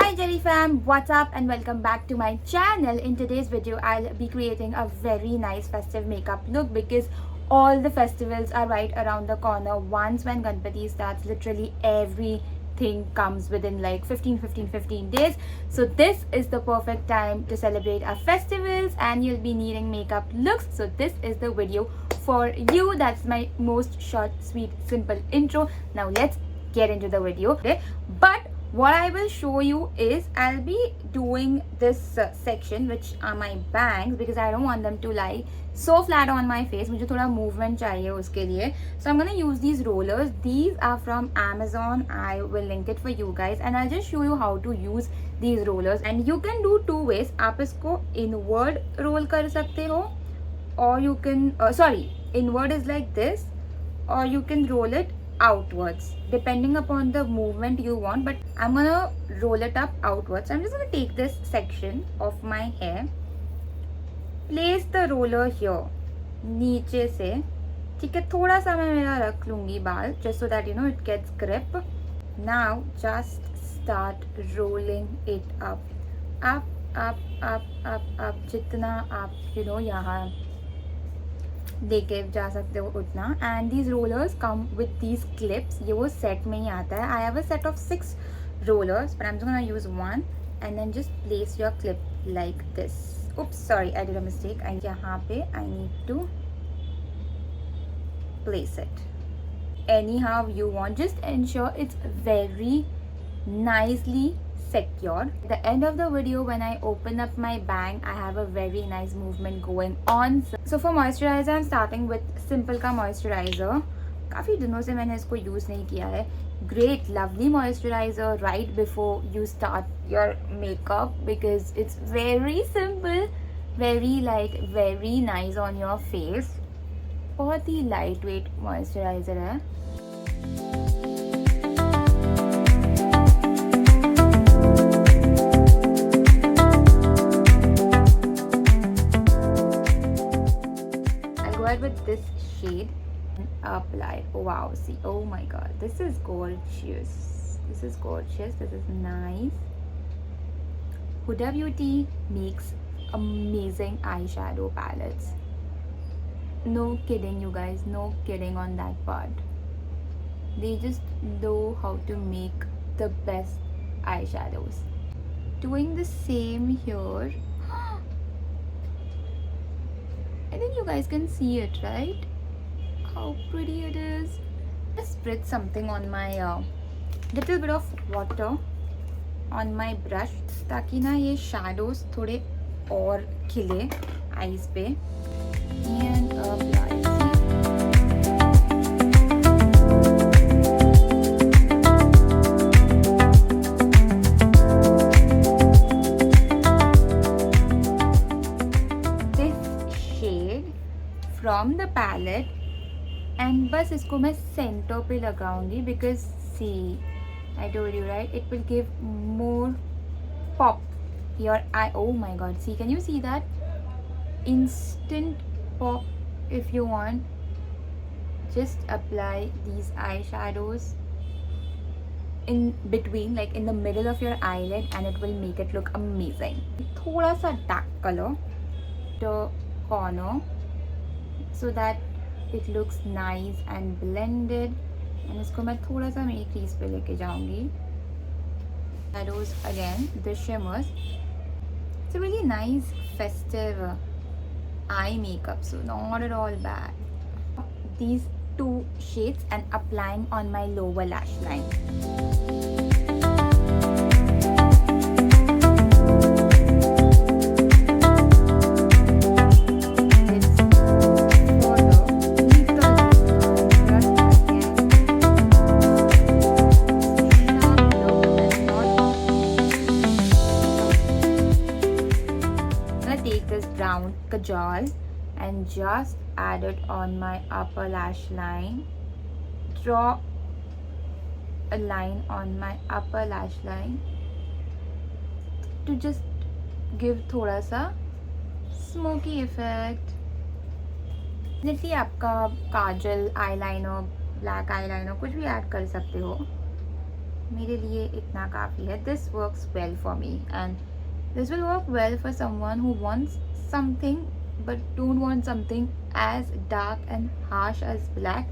Hi Jarifam, what's up and welcome back to my channel. In today's video, I'll be creating a very nice festive makeup look because all the festivals are right around the corner. Once when Ganpati starts, literally everything comes within like 15 days. So this is the perfect time to celebrate our festivals and you'll be needing makeup looks. So this is the video for you. That's my most short, sweet, simple intro. Now let's get into the video today. But what I will show you is I'll be doing this section which are my bangs because I don't want them to lie so flat on my face. मुझे थोड़ा movement चाहिए उसके लिए. So I'm gonna use these rollers. These are from Amazon. I will link it for you guys and I'll just show you how to use these rollers. And you can do two ways. आप इसको inward roll कर सकते हो or you can inward is like this or you can roll it outwards depending upon the movement you want, but I'm gonna roll it up outwards. I'm just gonna take this section of my hair, place the roller here नीचे से, ठीक है, थोड़ा सा मैं मेरा रख लूँगी बाल just so that you know it gets grip. Now just start rolling it up जितना आप यहाँ देके जा सकते हो उतना. And these rollers come with these clips. ये वो सेट में ही आता है. I have a set of 6 rollers but I'm just gonna use one and then just place your clip like this. Oops, sorry, I did a mistake. And यहाँ पे I need to place it anyhow you want. Just ensure it's very nicely secured. At the end of the video when I open up my bang, I have a very nice movement going on. So for moisturizer I'm starting with simple का moisturizer. काफ़ी दिनों से मैंने इसको use नहीं किया है. Great, lovely moisturizer right before you start your makeup because it's very simple, very nice on your face. बहुत ही lightweight moisturizer है. With this shade and apply. Wow, see, oh my god, this is gorgeous. This is nice. Huda Beauty makes amazing eyeshadow palettes. No kidding, you guys, no kidding on that part. They just know how to make the best eyeshadows. Doing the same here. I think you guys can see it, right? How pretty it is. Just spritz something on my little bit of water on my brush ताकि ना ये shadows थोड़े और खिले eyes पे. And apply. From the palette and बस इसको मैं center पे लगाऊंगी because see, I told you right, it will give more pop your eye. Oh my god, see, can you see that? Instant pop. If you want, just apply these eyeshadows in between, like in the middle of your eyelid, and it will make it look amazing. थोड़ा सा dark color the corner so that it looks nice and blended. And इसको मैं थोड़ा सा मेरी crease पे लेके जाऊंगी. Shadows again, the shimmers. It's a really nice festive eye makeup, so not at all bad. These 2 shades and applying on my lower lash line. Kajal and just add it on my upper lash line. Draw a line on my upper lash line to just give थोड़ा सा smoky effect. जैसे आपका काजल, eyeliner, black eyeliner कुछ भी add कर सकते हो. मेरे लिए इतना काफ़ी है. This works well for me and this will work well for someone who wants something but don't want something as dark and harsh as black.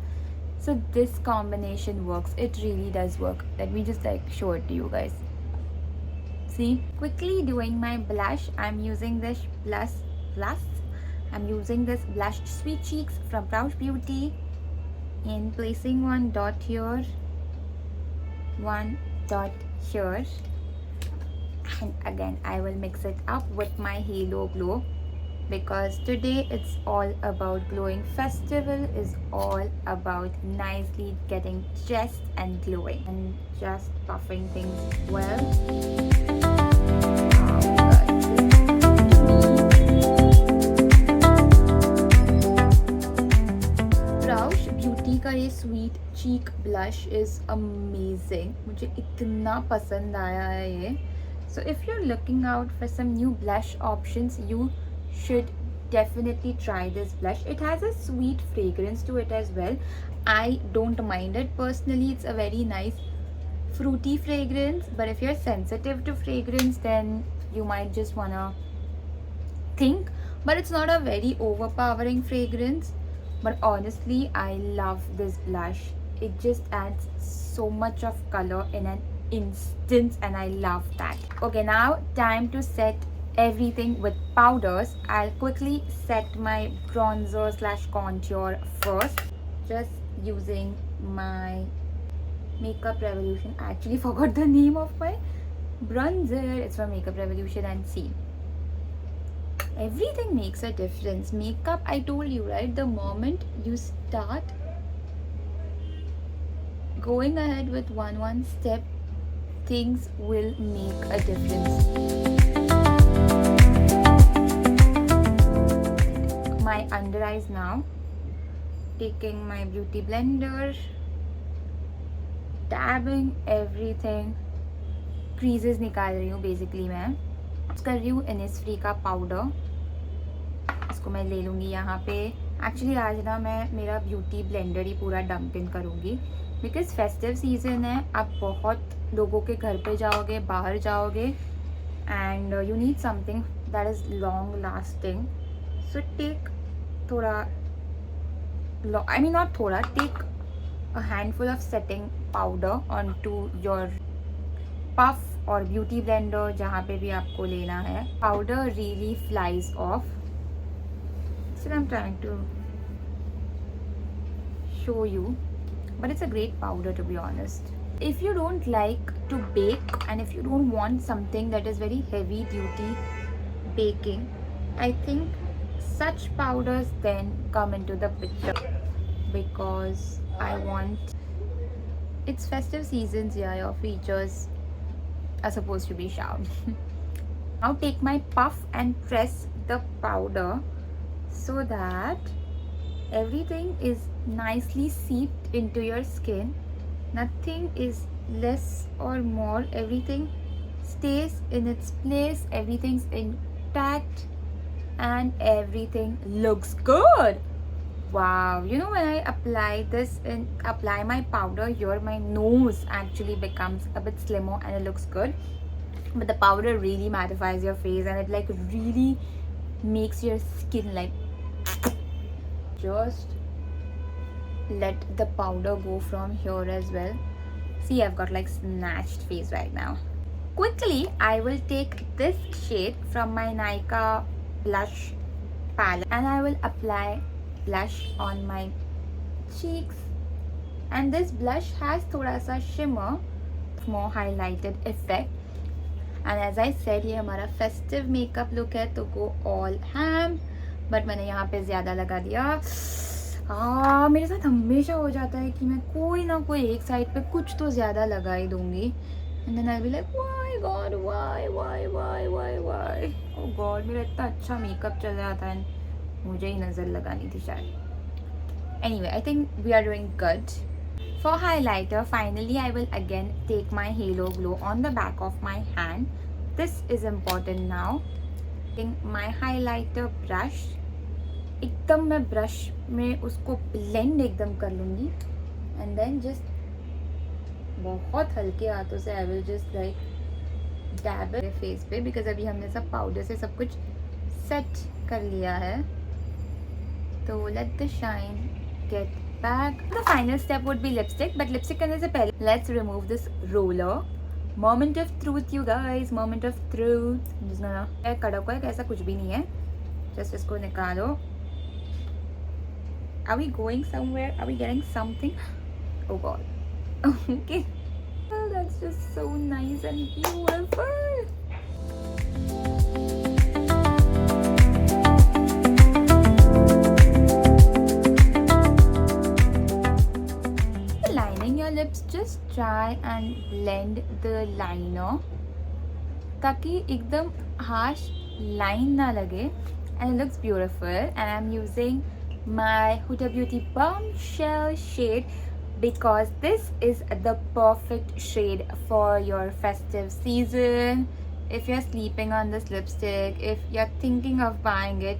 So this combination works. It really does work. Let me just like show it to you guys. See, quickly doing my blush. I'm using this I'm using this blush Sweet Cheeks from Proush Beauty, and placing one dot here, one dot here, and again I will mix it up with my Halo Glow, because today it's all about glowing. Festival is all about nicely getting dressed and glowing and just puffing things well. का ये sweet cheek blush is amazing. मुझे इतना पसंद आया है ये. So if you are looking out for some new blush options, you should definitely try this blush. It has a sweet fragrance to it as well. I don't mind it personally. It's a very nice fruity fragrance, but if you're sensitive to fragrance, then you might just wanna think. But it's not a very overpowering fragrance. But honestly, I love this blush. It just adds so much of color in an instant, and I love that. Okay, now time to set everything with powders. I'll quickly set my bronzer slash contour first, just using my Makeup Revolution. I actually forgot the name of my bronzer. It's from Makeup Revolution, and see, everything makes a difference. Makeup, I told you, right? The moment you start going ahead with one step, things will make a difference. My under eyes now. Taking my beauty blender, dabbing everything. Creases निकाल रही हूँ basically मैं. कर रही हूँ Innisfree का powder. इसको मैं ले लूँगी यहाँ पे. एक्चुअली आज ना मैं मेरा ब्यूटी ब्लेंडर ही पूरा डंप इन करूँगी, बिकॉज फेस्टिव सीजन है. आप बहुत लोगों के घर पे जाओगे, बाहर जाओगे, and you need something that is long lasting. So take थोड़ा, I mean not थोड़ा, take a handful of setting powder onto your puff or beauty blender, जहाँ पे भी आपको लेना है. Powder really flies off. So I'm trying to show you, but it's a great powder, to be honest. If you don't like to bake and if you don't want something that is very heavy duty baking, I think such powders then come into the picture, because I want, it's festive seasons, yeah, your features are supposed to be shown. Now take my puff and press the powder so that everything is nicely seeped into your skin. Nothing is less or more. Everything stays in its place. Everything's intact and everything looks good. Wow, you know, when I apply this and apply my powder here, my nose actually becomes a bit slimmer and it looks good. But the powder really mattifies your face and it like really makes your skin like, just let the powder go from here as well. See, I've got like snatched face right now. Quickly, I will take this shade from my Nykaa blush palette and I will apply blush on my cheeks. And this blush has thoda sa shimmer, more highlighted effect. And as I said, ये हमारा festive makeup look है, तो go all ham. But मैंने यहाँ पे ज़्यादा लगा दिया. मेरे साथ हमेशा हो जाता है कि मैं कोई ना कोई एक साइड पे कुछ तो ज़्यादा लगा ही दूँगी. And then I'll be like, why God, why? Oh God, मेरा इतना अच्छा makeup चल रहा था and मुझे ही नज़र लगानी थी शायद. Anyway, I think we are doing good. For highlighter, finally I will again take my Halo Glow on the back of my hand. This is important now. Taking my highlighter brush, एकदम मैं brush में उसको blend एकदम कर लूँगी and then just बहुत हल्के हाथों से I will just like dab it face पे, बिकॉज अभी हमने सब पाउडर से सब कुछ सेट कर लिया है. तो let the shine get back. The final step would be lipstick, but lipstick करने से पहले let's remove this roller. Moment of truth you guys, moment of truth. जिसका कड़क है, ऐसा कुछ भी नहीं है. जस्ट इसको निकालो. Are we going somewhere? Are we getting something? Oh god. Okay. Oh, that's just so nice and beautiful. Lining your lips, just try and blend the liner ताकि एकदम harsh line ना लगे, and it looks beautiful. And I'm using my Huda Beauty Bombshell shade because this is the perfect shade for your festive season. If you're sleeping on this lipstick, if you're thinking of buying it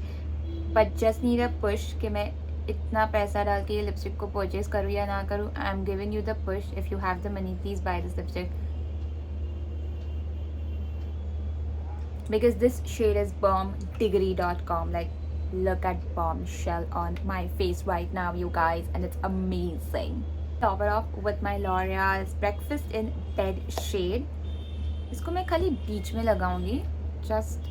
but just need a push कि मैं इतना पैसा डाल के ये lipstick को purchase करूँ या ना करूँ, I am giving you the push. If you have the money, please buy this lipstick because this shade is bombdiggery.com. Like, look at Bombshell on my face right now, you guys, and it's amazing. Top it off with my L'Oreal's Breakfast in Bed shade. इसको मैं खाली बीच में लगाऊंगी. Just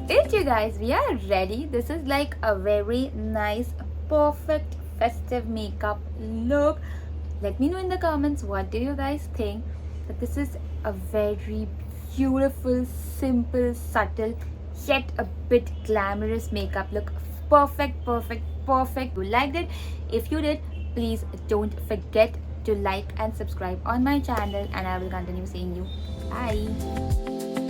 it, you guys. We are ready. This is like a very nice, perfect festive makeup look. Let me know in the comments, what do you guys think? That this is a very beautiful, simple, subtle, yet a bit glamorous makeup look. Perfect, perfect, perfect. You liked it? If you did, please don't forget to like and subscribe on my channel, and I will continue seeing you. Bye.